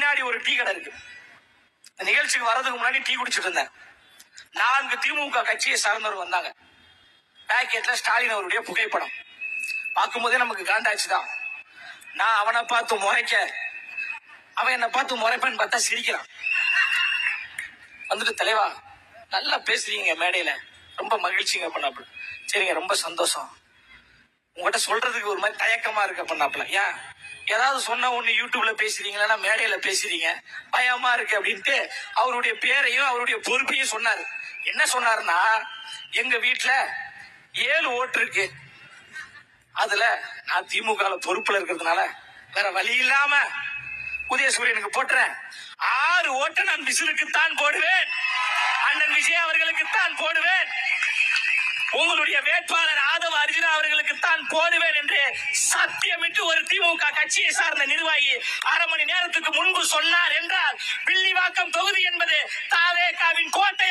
பின்னாடி ஒரு டீ கடை இருக்கு. நிகழ்ச்சிக்கு வர்றதுக்கு முன்னாடி டீ குடிச்சிட்டு இருந்தேன். 4 திமுக கட்சியை சார்ந்தவர் வந்தாங்க. பேக்கெட்ல ஸ்டாலின் அவருடைய புகைப்படம் பார்க்கும்போதே நமக்கு காண்டாச்சுதான். நான் அவனை பார்த்து முறைக்க, அவன் என்ன பார்த்து முறைப்பேன்னு பார்த்தா சிரிக்கிறான். வந்துட்டு, தலைவா நல்லா பேசுறீங்க மேடையில, ரொம்ப மகிழ்ச்சிங்க பண்ணாப்புல. சரிங்க, ரொம்ப சந்தோஷம். உங்ககிட்ட சொல்றதுக்கு ஒரு மாதிரி தயக்கமா இருக்க பண்ணாப்புல. ஏன் ஏதாவது சொன்ன ஒண்ணு யூடியூப்ல பேசுறீங்களா, மேடையில பேசுறீங்க, பயமா இருக்கு அப்படின்ட்டு அவருடைய பேரையும் அவருடைய பொறுப்பையும் சொன்னாரு. என்ன சொன்னாருன்னா, எங்க வீட்டுல 7 ஓட்டு இருக்கு, அதுல நான் திமுக பொறுப்புல இருக்கிறதுனால வேற வழி இல்லாம உதயசூரியனுக்கு போட்டுறேன். 6 ஓட்டை நான் விசிலுக்குத்தான் போடுவேன், அண்ணன் விஜய் அவர்களுக்குத்தான் போடுவேன், உங்களுடைய வேட்பாளர் ஆதவ அர்ஜுனா அவர்களுக்குத்தான் போடுவேன் என்று சத்தியமிட்டு ஒரு திமுக கட்சியை சார்ந்த நிர்வாகி அரை மணி நேரத்துக்கு முன்பு சொன்னார் என்றால், வில்லிவாக்கம் தொகுதி என்பது தாவேகாவின் கோட்டை